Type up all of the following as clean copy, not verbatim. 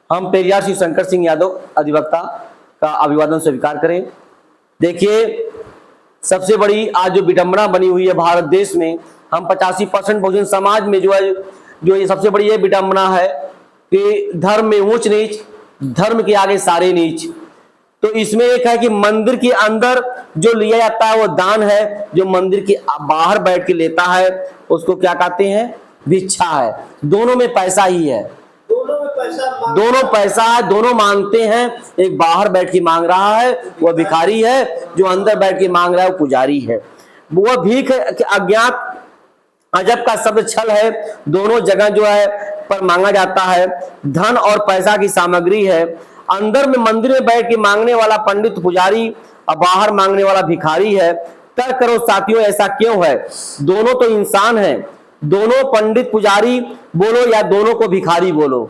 हम पेरियार श्री शंकर सिंह यादव अधिवक्ता का अभिवादन स्वीकार करें। देखिए, सबसे बड़ी आज जो विडंबना बनी हुई है भारत देश में, हम 85% बहुजन समाज में जो है, जो ये सबसे बड़ी ये विडंबना है कि धर्म में ऊंच नीच, धर्म के आगे सारे नीच। तो इसमें एक है कि मंदिर के अंदर जो लिया जाता है वो दान है, जो मंदिर के बाहर बैठ के लेता है उसको क्या कहते हैं, भिक्षा है। दोनों में पैसा ही है, दोनों पैसा है, दोनों मांगते हैं। एक बाहर बैठ के मांग रहा है वह भिखारी है, जो अंदर बैठ के मांग रहा है वो पुजारी है। वह भीख अज्ञात अजब का शब्द छल है, दोनों जगह जो है पर मांगा जाता है। धन और पैसा की सामग्री है। अंदर में मंदिर में बैठ के मांगने वाला पंडित पुजारी और बाहर मांगने वाला भिखारी है। तर्क करो साथियों, ऐसा क्यों है? दोनों तो इंसान हैं, दोनों पंडित पुजारी बोलो या दोनों को भिखारी बोलो,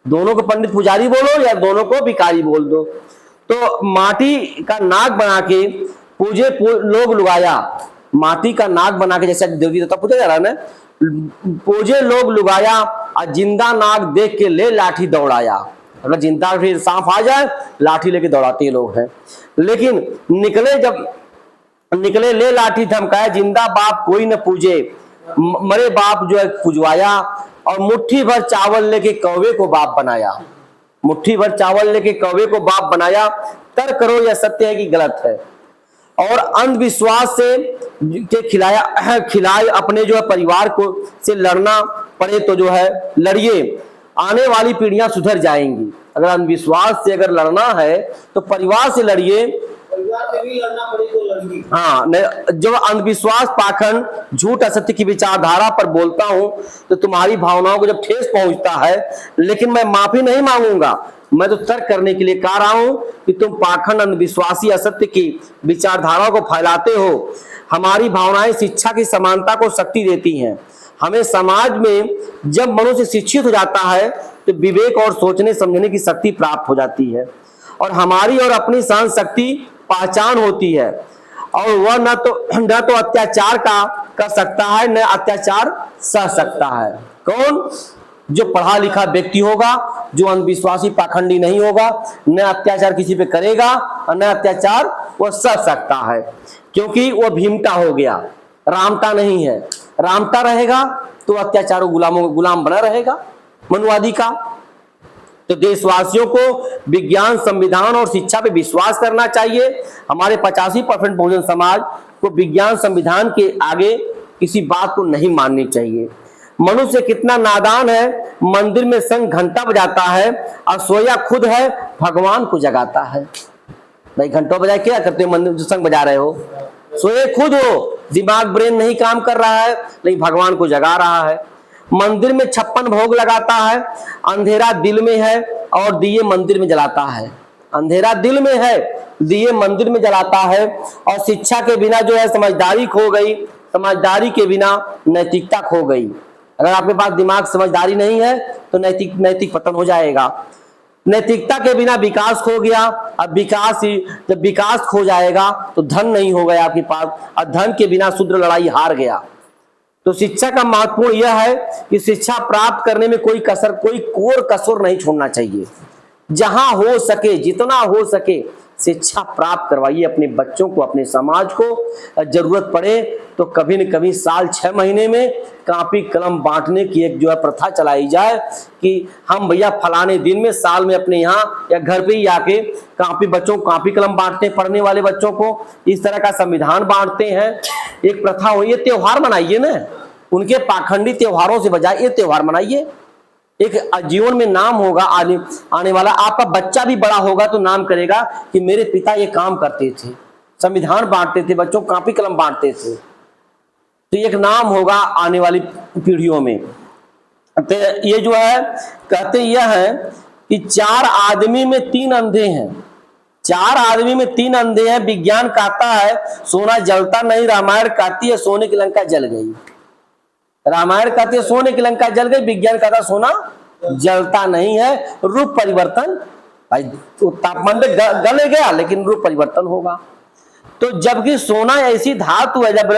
दोनों को पंडित पुजारी बोलो या दोनों को भिखारी बोल दो। तो माटी का नाग बना के पूजे लोग लुगाया, माटी का नाग बना के जैसे देवी देवता पूजा जा रहा है ना, पूजे लोग लुगाया और जिंदा नाग देख के ले लाठी दौड़ाया। अगर जिंदा फिर सांप आ जाए लाठी लेके दौड़ाते लोग हैं। लेकिन निकले ले लाठी धमकाया, जिंदा बाप कोई न पूजे, मरे बाप जो है पुजवाया। और मुट्ठी भर चावल लेके कौवे को बाप बनाया, मुट्ठी भर चावल लेके कौवे को बाप बनाया। तर्क करो यह सत्य है कि गलत है? और अंधविश्वास से के खिलाए अपने जो है परिवार को से लड़ना पड़े तो जो है लड़िए, आने वाली पीढ़ियां सुधर जाएंगी। अगर अंधविश्वास से अगर लड़ना है तो परिवार से लड़िए, परिवार से भी लड़ना पड़े तो लड़िए। हाँ, जब अंधविश्वास, पाखंड, झूठ, असत्य की विचारधारा पर बोलता हूं तो तुम्हारी भावनाओं को जब ठेस पहुंचता है, लेकिन मैं माफी नहीं मांगूंगा। मैं तो तर्क करने के लिए कह रहा हूं कि तुम पाखंड, अंधविश्वासी, असत्य की विचारधाराओं को फैलाते हो। हमारी भावनाएं शिक्षा की समानता को शक्ति देती हैं। हमें समाज में जब मनुष्य शिक्षित हो जाता है तो विवेक और सोचने समझने की शक्ति प्राप्त हो जाती है, और हमारी और अपनी सहन शक्ति पहचान होती है। और वह न तो अत्याचार का कर सकता है, न अत्याचार सह सकता है। कौन? जो पढ़ा लिखा व्यक्ति होगा, जो अंधविश्वासी पाखंडी नहीं होगा, न अत्याचार किसी पे करेगा और न अत्याचार वह सह सकता है, क्योंकि वह भीमता हो गया, रामता नहीं है। रामता रहेगा तो अत्याचारों गुलाम बना रहेगा, मनुवादी का। तो देशवासियों को विज्ञान, संविधान और शिक्षा पे विश्वास करना चाहिए। हमारे 85% बहुजन समाज को विज्ञान, संविधान के आगे किसी बात को नहीं माननी चाहिए। मनुष्य कितना नादान है, मंदिर में संग घंटा बजाता है और सोया खुद है, भगवान को जगाता है। भाई घंटों बजाए क्या करते हो? मंदिर जो संग बजा रहे हो, सोए खुद हो, दिमाग ब्रेन नहीं काम कर रहा है, लेकिन भगवान को जगा रहा है। मंदिर में 56 भोग लगाता है, अंधेरा दिल में है और दिए मंदिर में जलाता है। अंधेरा दिल में है, दिए मंदिर में जलाता है। और शिक्षा के बिना जो है समझदारी खो गई, समझदारी के बिना नैतिकता खो गई। अगर आपके पास दिमाग, समझदारी नहीं है तो नैतिक पतन हो जाएगा। नैतिकता के बिना विकास खो गया। अब जब विकास खो जाएगा तो धन नहीं होगा आपके पास, और धन के बिना शूद्र लड़ाई हार गया। तो शिक्षा का महत्वपूर्ण यह है कि शिक्षा प्राप्त करने में कोई कोर कसर नहीं छोड़ना चाहिए। जहां हो सके, जितना हो सके शिक्षा प्राप्त करवाइए अपने बच्चों को, अपने समाज को। जरूरत पड़े तो कभी न कभी साल 6 महीने में कॉपी कलम बांटने की एक जो है प्रथा चलाई जाए कि हम भैया फलाने दिन में साल में अपने यहाँ या घर पे ही आके बच्चों को कॉपी कलम बांटते, पढ़ने वाले बच्चों को इस तरह का संविधान बांटते हैं। एक प्रथा हो, ये त्योहार मनाइए ना, उनके पाखंडी त्योहारों से बजाय ये त्योहार मनाइए। एक जीवन में नाम होगा आने वाला, आपका बच्चा भी बड़ा होगा तो नाम करेगा कि मेरे पिता ये काम करते थे, संविधान बांटते थे, बच्चों को कॉपी कलम बांटते थे। तो एक नाम होगा आने वाली पीढ़ियों में। तो ये जो है कहते यह है कि 4 आदमी में 3 अंधे हैं, 4 आदमी में 3 अंधे हैं। विज्ञान कहता है सोना जलता नहीं, रामायण कहती है सोने की लंका जल गई। रामायण कहती है सोने की लंका जल गई, विज्ञान कहता है सोना जलता नहीं है। रूप परिवर्तन, भाई तो तापमान पे गल गया लेकिन रूप परिवर्तन होगा। तो जबकि सोना ऐसी धातु है, जब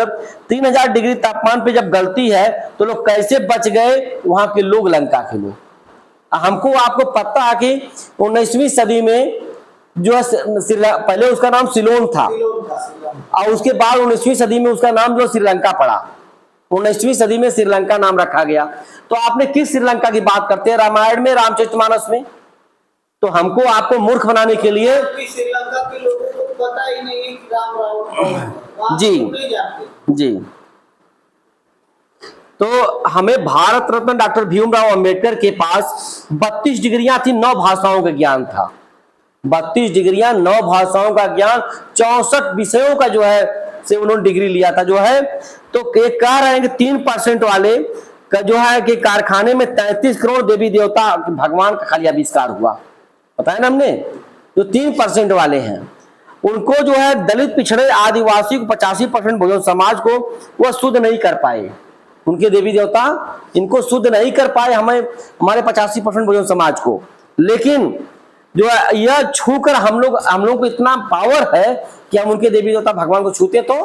3000 डिग्री तापमान पे जब गलती है तो लोग कैसे बच गए? वहां के लोग, लंका के लोग। हमको आपको पता है कि 19वीं सदी में जो है पहले उसका नाम सिलोन था, और उसके बाद 19वीं सदी में उसका नाम जो श्रीलंका पड़ा। 19वीं सदी में श्रीलंका नाम रखा गया। तो आपने किस श्रीलंका की बात करते हैं, रामायण में, रामचरितमानस में? तो हमको आपको मूर्ख बनाने के लिए श्रीलंका के लोगों को पता ही नहीं है कि राम रावण जी जी, तो हमें भारत रत्न डॉक्टर भीमराव अंबेडकर के पास 32 डिग्रियां थी, 9 भाषाओं का ज्ञान था। 32 डिग्रियां, 9 भाषाओं का ज्ञान, 64 विषयों का जो है से उन्होंने डिग्री लिया था जो है। तो एक कह रहे हैं कि 3% वाले का जो है कि कारखाने में 33 करोड़ देवी देवता भगवान का खाली आविष्कार हुआ, बताया ना हमने। जो 3% वाले हैं उनको जो है दलित, पिछड़े, आदिवासी को 85% बहुजन समाज को वह शुद्ध नहीं कर पाए। उनके देवी देवता इनको शुद्ध नहीं कर पाए, हमें हमारे 85% बहुजन समाज को। लेकिन जो है यह छूकर हम लोग को इतना पावर है कि हम उनके देवी देवता भगवान को छूते तो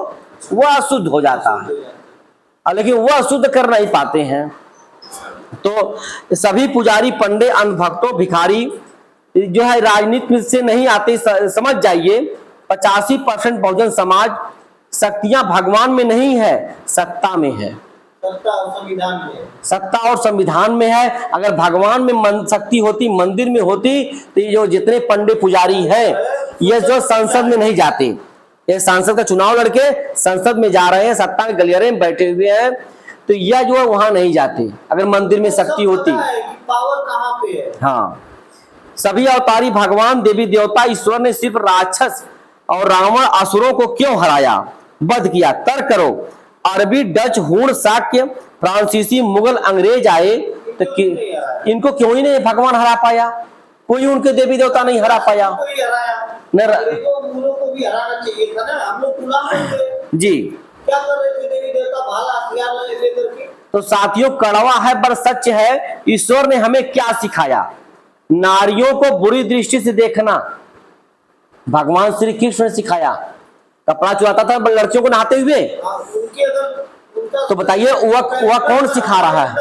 वह अशुद्ध हो जाता है, लेकिन वह अशुद्ध कर नहीं पाते हैं। तो सभी पुजारी, पंडे, अंधभक्तों, भिखारी जो है राजनीति से नहीं आते, समझ जाइए। 85% बहुजन समाज शक्तियां भगवान में नहीं है, सत्ता में है। सत्ता और संविधान में, सत्ता और संविधान में है। अगर भगवान में शक्ति होती, मंदिर में होती, तो ये जो जितने पंडे पुजारी हैं ये जो संसद में नहीं जाते। ये सांसद का चुनाव लड़के संसद में जा रहे हैं, सत्ता के गलियारे में बैठे हुए हैं, तो यह जो है वहां नहीं जाते। अगर मंदिर में शक्ति होती, पावर कहाँ पे है। हाँ, सभी अवतारी भगवान, देवी देवता, ईश्वर ने सिर्फ राक्षस और रावण, असुरों को क्यों हराया, वध किया? तर्क करो। अरबी, डच, हूण, शाक्य, फ्रांसीसी, मुगल, अंग्रेज आए तो इनको क्यों ही नहीं भगवान हरा पाया? कोई उनके देवी देवता नहीं हरा पाया। को भी हराना चाहिए था ना, हम लोग गुलाम थे जी। क्या कर रहे थे देवी देवता, भाला हथियार लेकर के? तो साथियों, कड़वा है पर सच है। ईश्वर ने हमें क्या सिखाया? नारियों को बुरी दृष्टि से देखना भगवान श्री कृष्ण ने सिखाया। कपड़ा चुराता था लड़कियों को नहाते हुए, तो बताइए वह कौन सिखा रहा है?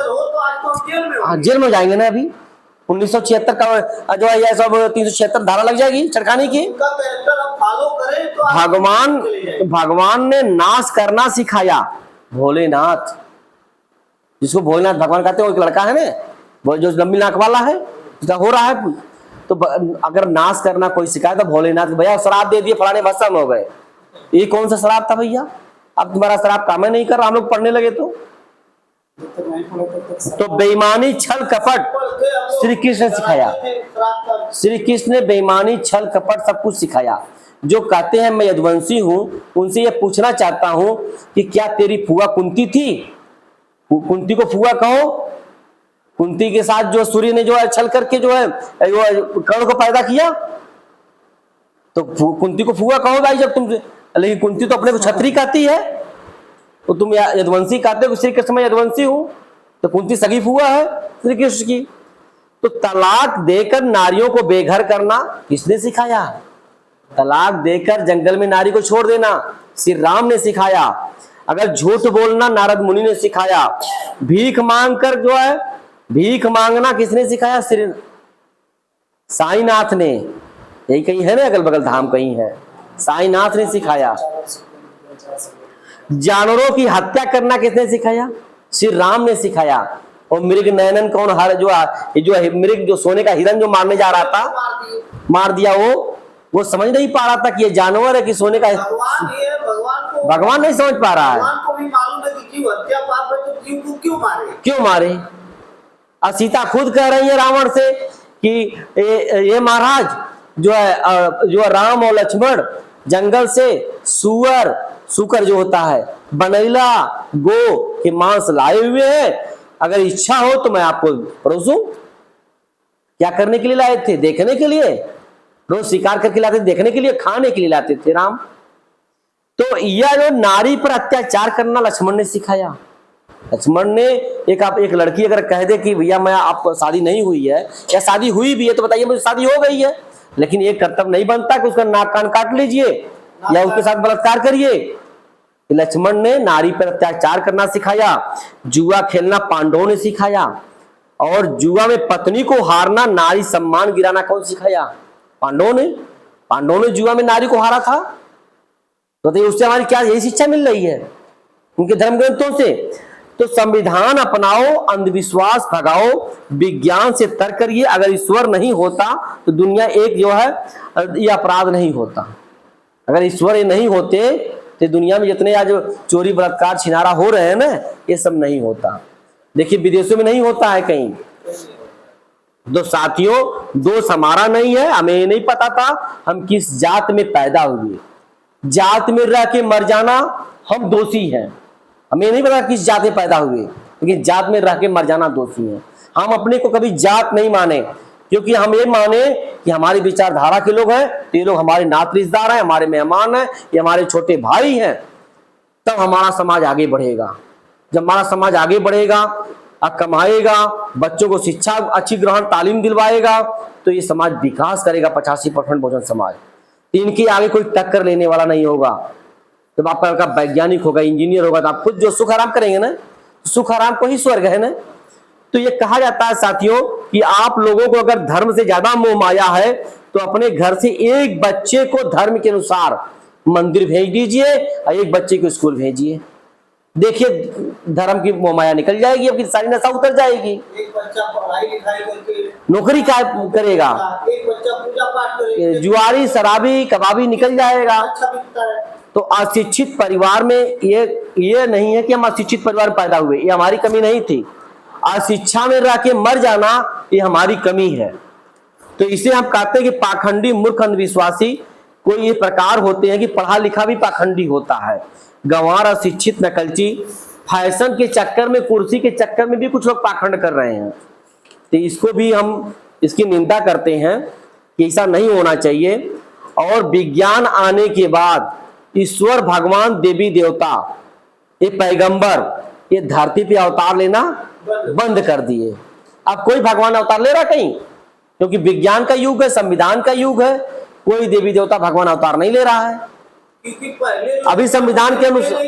जेल में जाएंगे ना। अभी 1976 का जो है यह सब 376 धारा लग जाएगी चरखाने की। भगवान ने नाश करना सिखाया। भोलेनाथ, जिसको भोलेनाथ भगवान कहते हैं, वो एक लड़का है ना, वो जो लंबी नाक वाला है, हो रहा है। तो अगर नाश करना कोई सिखाया तो भोलेनाथ, भैया श्राप दे दिए, फलाने भस्म हो गए। ये कौन सा श्राप था भैया? अब तुम्हारा श्राप काम नहीं कर रहा, हम लोग पढ़ने लगे तो बेईमानी, छल, कपट श्री कृष्ण ने सिखाया। श्री कृष्ण ने बेईमानी, छल, कपट सब कुछ सिखाया। जो कहते हैं मैं यदुवंशी हूँ, उनसे ये पूछना चाहता हूँ कि क्या तेरी फुआ कुंती थी? कुंती को फुआ कहो। कुंती के साथ जो सूर्य ने जो है छल करके जो है कर्ण को पैदा किया, तो कुंती को फुआ कहो भाई जब तुम। लेकिन कुंती तो अपने को छत्री कहती है, तो तुम यदुवंशी कहते हो श्री कृष्ण मैं यदुवंशी हूं, तो कुंती सगी फुआ है श्री कृष्ण की। तो तलाक देकर नारियों को बेघर करना किसने सिखाया? तलाक देकर जंगल में नारी को छोड़ देना श्री राम ने सिखाया। अगर झूठ बोलना नारद मुनि ने सिखाया। भीख मांग कर जो है भीख मांगना किसने सिखाया? श्री साईनाथ ने। यही कहीं है ना, अगल बगल धाम कहीं है, साईनाथ ने सिखाया। जानवरों की हत्या करना किसने सिखाया? श्री राम ने सिखाया। और मृग नयनन कौन हर जो मृग जो सोने का हिरन जो मारने जा रहा था, मार दिया। वो समझ नहीं पा रहा था कि ये जानवर है कि सोने का। भगवान नहीं समझ पा रहा है। भगवान को भी मालूम है कि जीव हत्या पाप है, तो जीव को क्यों मारे? और सीता खुद कह रही है रावण से कि ये महाराज जो राम और लक्ष्मण जंगल से सुकर जो होता है, बनैला, गो के मांस लाए हुए हैं, अगर इच्छा हो तो मैं आपको परोसूं। क्या करने के लिए लाए थे? देखने के लिए। रोज शिकार करके लाते थे, देखने के लिए, खाने के लिए लाते थे राम। तो यह जो नारी पर अत्याचार करना लक्ष्मण ने सिखाया। लक्ष्मण ने एक लड़की अगर कह दे कि भैया मैं आपको शादी नहीं हुई है या शादी हुई भी है तो बताइए मुझे शादी हो गई है, लेकिन ये कर्तव्य नहीं बनता कि उसका नाक कान काट लीजिए या उसके साथ बलात्कार करिए। लक्ष्मण ने नारी पर अत्याचार करना सिखाया। जुआ खेलना पांडवों ने सिखाया। और जुआ में पत्नी को हारना, नारी सम्मान गिराना कौन सिखाया? पांडवों ने जुआ में नारी को हारा था। तो उससे हमारी क्या यही शिक्षा मिल रही है उनके धर्म ग्रंथों से? तो संविधान अपनाओ, अंधविश्वास भगाओ, विज्ञान से तर्क करिए। अगर ईश्वर नहीं होता तो दुनिया एक जो है ये अपराध नहीं होता। अगर ईश्वर ये नहीं होते तो दुनिया में जितने आज चोरी बलात्कार छिनारा हो रहे हैं ना, ये सब नहीं होता। देखिए विदेशों में नहीं होता है कहीं। तो साथियों, दोष हमारा नहीं है, हमें ये नहीं पता था हम किस जात में पैदा हुए। जात में रह के मर जाना हम दोषी हैं। हमें नहीं पता किस जात में पैदा हुए, लेकिन जात में रह के मर जाना दोषी है। हम अपने को कभी जात नहीं माने, क्योंकि हम ये माने कि हमारी विचारधारा के लोग हैं, तो ये लोग हमारे नात रिश्तेदार हैं, हमारे मेहमान हैं, ये हमारे छोटे भाई हैं। तब हमारा समाज आगे बढ़ेगा। जब हमारा समाज आगे बढ़ेगा, कमाएगा, बच्चों को शिक्षा अच्छी ग्रहण तालीम दिलवाएगा, तो ये समाज विकास करेगा। 85% बहुजन समाज, इनके आगे कोई टक्कर लेने वाला नहीं होगा। जब आपका वैज्ञानिक होगा, इंजीनियर होगा, तो आप खुद जो सुख आराम करेंगे ना, सुख आराम को ही स्वर्ग है ना। तो ये कहा जाता है साथियों कि आप लोगों को अगर धर्म से ज्यादा मोह माया है तो अपने घर से एक बच्चे को धर्म के अनुसार मंदिर भेज दीजिए और एक बच्चे को स्कूल भेजिए। देखिए धर्म की मोह माया निकल जाएगी, आपकी सारी नशा उतर जाएगी। एक बच्चा पढ़ाई लिखाई करके नौकरी क्या करेगा? एक बच्चा पूजा पाठ करेगा, जुआरी शराबी कबाबी निकल जाएगा। अच्छा बिकता है। तो अशिक्षित परिवार में ये नहीं है कि हम अशिक्षित परिवार में पैदा हुए, ये हमारी कमी नहीं थी। अशिक्षा में रह के मर जाना ये हमारी कमी है। तो इसे हम कहते हैं कि पाखंडी, मूर्ख, अंधविश्वासी कोई ये प्रकार होते हैं कि पढ़ा लिखा भी पाखंडी होता है। गंवार, अशिक्षित, नकलची, फैशन के चक्कर में, कुर्सी के चक्कर में भी कुछ लोग पाखंड कर रहे हैं। तो इसको भी हम इसकी निंदा करते हैं कि ऐसा नहीं होना चाहिए। और विज्ञान आने के बाद ईश्वर, भगवान, देवी देवता, ये पैगंबर, ये धरती पे अवतार लेना बंद कर दिए। अब कोई भगवान अवतार ले रहा कहीं? क्योंकि विज्ञान का युग है, संविधान का युग है, कोई देवी देवता भगवान अवतार नहीं ले रहा है। क्योंकि पहले अभी संविधान के अनुसार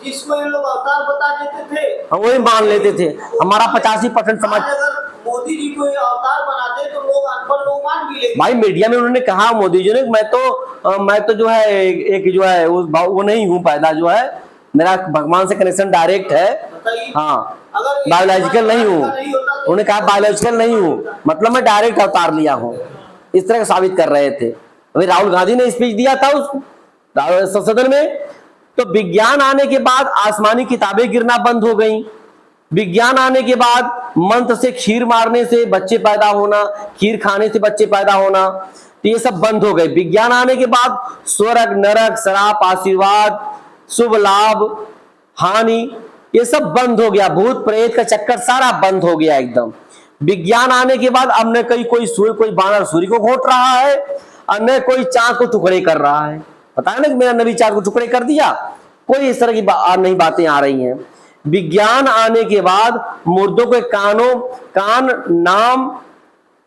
जिसको ये लोग अवतार बता देते थे, हम वही मान लेते थे। हमारा 85% समाज, अगर मोदी जी को अवतार बनाते तो लोग अनपढ़ लोग मान भी लेते। भाई मीडिया में उन्होंने कहा मोदी जी ने, मैं तो जो है एक जो है वो नहीं हूँ पैदा, जो है मेरा भगवान से कनेक्शन डायरेक्ट है। हाँ, बायोलॉजिकल नहीं हूँ। उन्होंने कहा बायोलॉजिकल नहीं हूँ, मतलब मैं डायरेक्ट अवतार लिया हूँ, इस तरह का साबित कर रहे थे। अभी राहुल गांधी ने स्पीच दिया था उस संसद में। तो विज्ञान आने के बाद आसमानी किताबें गिरना बंद हो गई। विज्ञान आने के बाद मंत्र से खीर मारने से बच्चे पैदा होना, खीर खाने से बच्चे पैदा होना, तो ये सब बंद हो गए। विज्ञान आने के बाद स्वर्ग, नरक, श्राप, आशीर्वाद, शुभ लाभ, हानि, ये सब बंद हो गया। भूत प्रेत का चक्कर सारा बंद हो गया एकदम। विज्ञान आने के बाद अब न कोई बानर सूर्य को घोट रहा है और न कोई चांद को टुकड़े कर रहा है। पता है ना कि मेरा नबी चांद को टुकड़े कर दिया, कोई इस तरह की नई बातें आ रही हैं। विज्ञान आने के बाद मुर्दों के कान, नाम,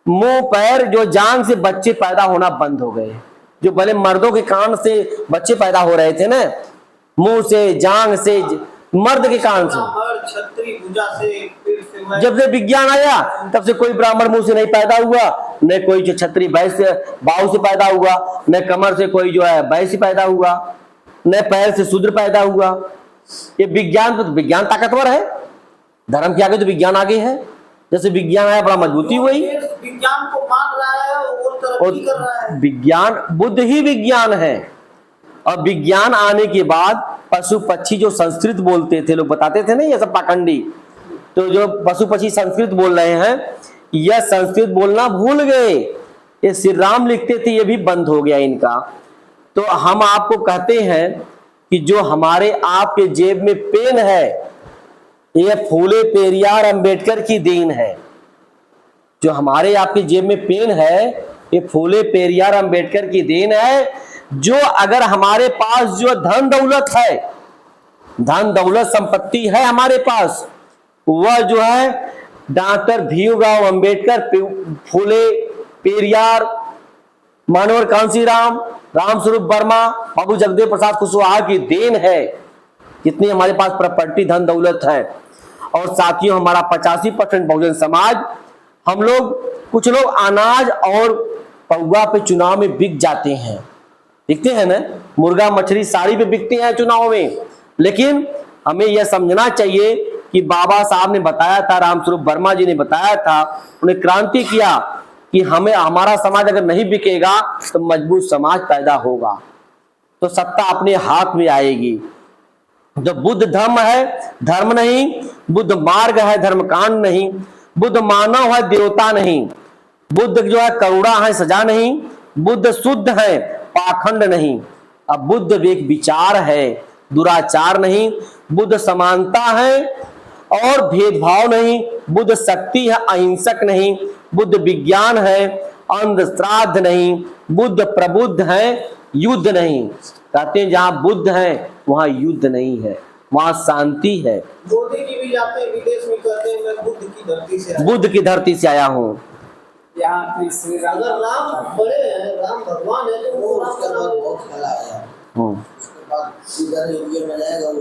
मुंह, पैर, जो जांग से बच्चे पैदा होना बंद हो गए। जो भले मर्दों के कान से बच्चे पैदा हो रहे थे ना, मुंह से, जांग से, मर्द के कान से, छतरी भुजा से, जब से विज्ञान आया तब से कोई ब्राह्मण मुंह से नहीं पैदा हुआ, न कोई जो छतरी भैंस से बाहु से पैदा हुआ, न कमर से कोई जो है भैंस से पैदा हुआ, न पैर से शूद्र पैदा हुआ। ये विज्ञान ताकतवर है, धर्म के आगे तो विज्ञान आगे है। जैसे विज्ञान आया बड़ा मजबूती हुई। विज्ञान को मान रहा है वो तरक्की कर रहा है। विज्ञान, बुद्ध ही विज्ञान है। और विज्ञान आने के बाद पशु पक्षी जो संस्कृत बोलते थे, लोग बताते थे ना ये सब पाखंडी, तो जो पशु पक्षी संस्कृत बोल रहे हैं, यह संस्कृत बोलना भूल गए। ये श्री राम लिखते थे, ये भी बंद हो गया इनका। तो हम आपको कहते हैं कि जो हमारे आपके जेब में पेन है, ये फूले पेरियार अंबेडकर की देन है। जो हमारे आपके जेब में पेन है, ये फूले पेरियार अंबेडकर की देन है। जो अगर हमारे पास जो धन दौलत है, धन दौलत संपत्ति है हमारे पास, वह जो है डॉक्टर भीमराव अंबेडकर, फूले पेरियार, मानवर कांसीराम, रामस्वरूप वर्मा, बाबू जगदेव प्रसाद कुशवाहा की देन है। कितनी हमारे पास प्रॉपर्टी, धन दौलत है। और साथियों हमारा 85% बहुजन समाज, हम लोग कुछ लोग अनाज और पौवा पे चुनाव में बिक जाते हैं, दिखते हैं ना, मुर्गा मछली साड़ी पे बिकते हैं चुनाव में। लेकिन हमें यह समझना चाहिए कि बाबा साहब ने बताया था, रामस्वरूप वर्मा जी ने बताया था, उन्हें क्रांति किया कि हमें हमारा समाज अगर नहीं बिकेगा तो मजबूत समाज पैदा होगा, तो सत्ता अपने हाथ में आएगी। जो बुद्ध धर्म है धर्म नहीं, बुद्ध मार्ग है धर्मकांड नहीं, बुद्ध मानव है देवता नहीं, बुद्ध जो है करुणा है सजा नहीं, बुद्ध शुद्ध है पाखंड नहीं। अब बुद्ध एक विचार है दुराचार नहीं, बुद्ध समानता है और भेदभाव नहीं, बुद्ध शक्ति है अहिंसक नहीं, बुद्ध विज्ञान है अंधश्राद्ध नहीं, बुद्ध प्रबुद्ध है युद्ध नहीं। कहते हैं जहां बुद्ध है वहां युद्ध नहीं है, वहां शांति है। मोदी जी भी जाते हैं विदेश में, कहते हैं मैं बुद्ध की धरती से आया। बुद्ध की धरती से आया हूँ। यहाँ अपने श्री राम अगर राम बड़े हैं, राम भगवान है, तो वो उसके बाद बहुत फैलाया है। उसके बाद इधर इंडिया में जाएगा।